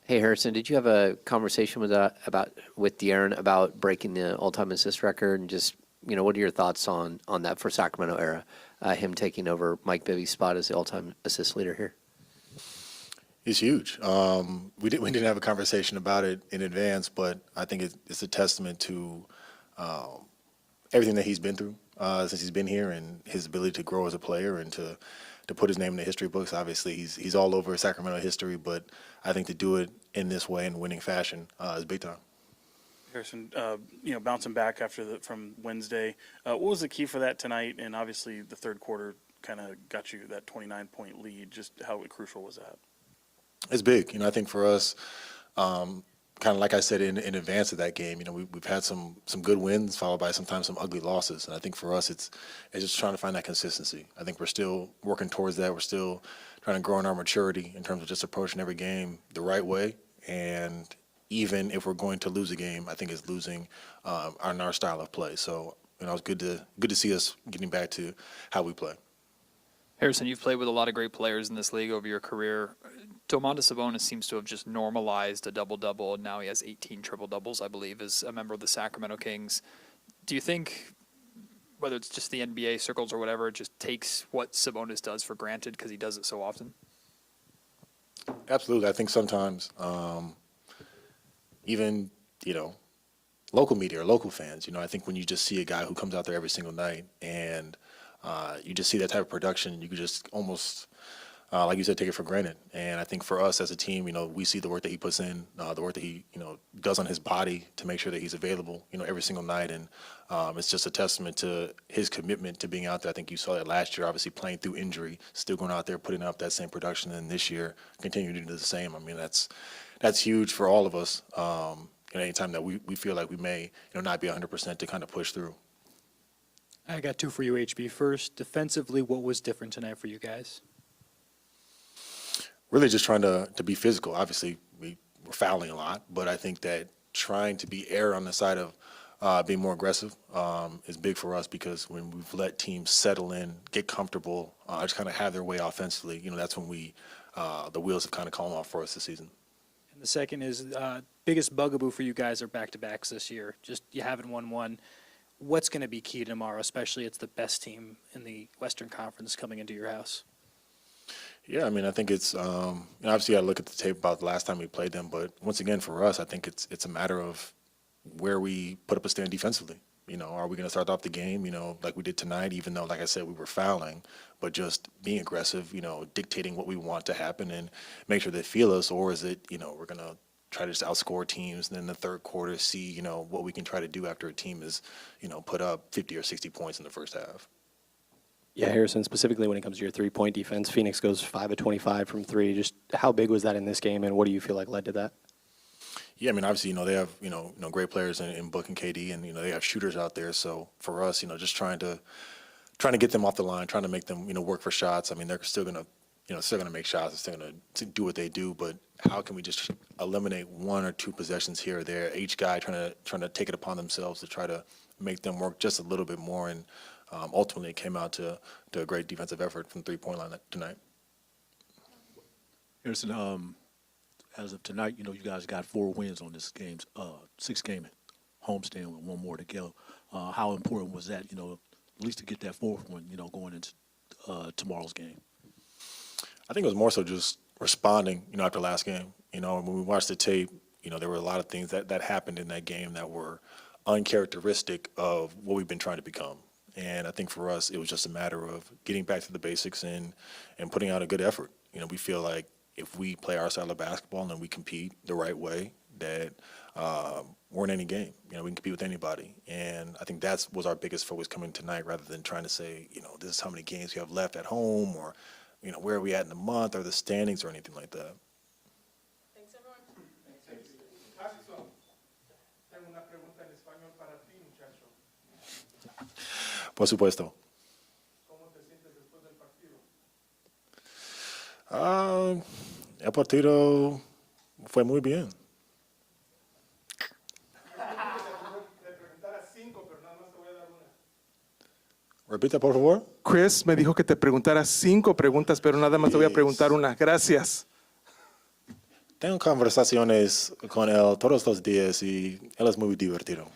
Hey, Harrison, did you have a conversation with DeAaron about breaking the all-time assist record, and just what are your thoughts on that for Sacramento era, him taking over Mike Bibby's spot as the all-time assist leader here? It's huge. We didn't have a conversation about it in advance, but I think it's a testament to everything that he's been through since he's been here, and his ability to grow as a player and to put his name in the history books. Obviously, he's all over Sacramento history, but I think to do it in this way in winning fashion is big time. Harrison, bouncing back from Wednesday, what was the key for that tonight? And obviously, the third quarter kind of got you that 29-point lead. Just how crucial was that? It's big. I think for us, kind of like I said in advance of that game, we've had some good wins followed by sometimes some ugly losses. And I think for us, it's just trying to find that consistency. I think we're still working towards that. We're still trying to grow in our maturity in terms of just approaching every game the right way. And even if we're going to lose a game, I think it's losing on our style of play. So it's good to see us getting back to how we play. Harrison, you've played with a lot of great players in this league over your career. Domantas Sabonis seems to have just normalized a double-double, and now he has 18 triple-doubles, I believe, as a member of the Sacramento Kings. Do you think, whether it's just the NBA circles or whatever, it just takes what Sabonis does for granted because he does it so often? Absolutely. I think sometimes even, local media or local fans, I think when you just see a guy who comes out there every single night and you just see that type of production, you could just almost, like you said, take it for granted. And I think for us as a team, we see the work that he puts in, the work that he, does on his body to make sure that he's available, every single night. And it's just a testament to his commitment to being out there. I think you saw that last year, obviously playing through injury, still going out there, putting up that same production. And this year, continuing to do the same. I mean, that's huge for all of us. Anytime that we feel like we may, not be 100% to kind of push through. I got two for you, HB. First, defensively, what was different tonight for you guys? Really just trying to be physical. Obviously, we're fouling a lot, but I think that trying to be err on the side of being more aggressive is big for us, because when we've let teams settle in, get comfortable, just kind of have their way offensively, that's when the wheels have kind of come off for us this season. And the second is biggest bugaboo for you guys are back-to-backs this year. Just you haven't won one. What's going to be key tomorrow, especially it's the best team in the Western Conference coming into your house? Yeah, I mean, I think it's obviously you got to look at the tape about the last time we played them, but once again for us, I think it's a matter of where we put up a stand defensively. Are we going to start off the game, like we did tonight, even though, like I said, we were fouling, but just being aggressive, dictating what we want to happen and make sure they feel us, or is it, we're going to try to just outscore teams, and then in the third quarter see, what we can try to do after a team is, put up 50 or 60 points in the first half. Yeah, Harrison, specifically when it comes to your three-point defense, Phoenix goes 5 of 25 from three. Just how big was that in this game, and what do you feel like led to that? Yeah, I mean, obviously, they have, great players in Book and KD, and, they have shooters out there. So for us, just trying to get them off the line, trying to make them, work for shots. I mean, they're still going to make shots, they're still going to do what they do, but how can we just eliminate one or two possessions here or there, each guy trying to take it upon themselves to try to make them work just a little bit more, and ultimately it came out to a great defensive effort from three-point line tonight. Harrison, as of tonight, you guys got 4 wins on this game's 6th game homestand with one more to go. How important was that, at least to get that 4th one, going into tomorrow's game? I think it was more so just responding, after last game. When we watched the tape, there were a lot of things that happened in that game that were uncharacteristic of what we've been trying to become. And I think for us, it was just a matter of getting back to the basics and putting out a good effort. We feel like if we play our style of basketball and we compete the right way, that we're in any game. We can compete with anybody. And I think that was our biggest focus coming tonight, rather than trying to say, this is how many games we have left at home, or, where are we at in the month, or the standings, or anything like that. Thanks, everyone. Thanks. Harrison, tengo una pregunta en español para ti, muchacho. Por supuesto. ¿Cómo te sientes después del partido? El partido fue muy bien. Te preguntara 5, pero nada más te voy a dar una. Repita, por favor. Chris me dijo que te preguntara 5 preguntas, pero nada más te voy a preguntar una. Gracias. Tengo conversaciones con él todos los días y él es muy divertido.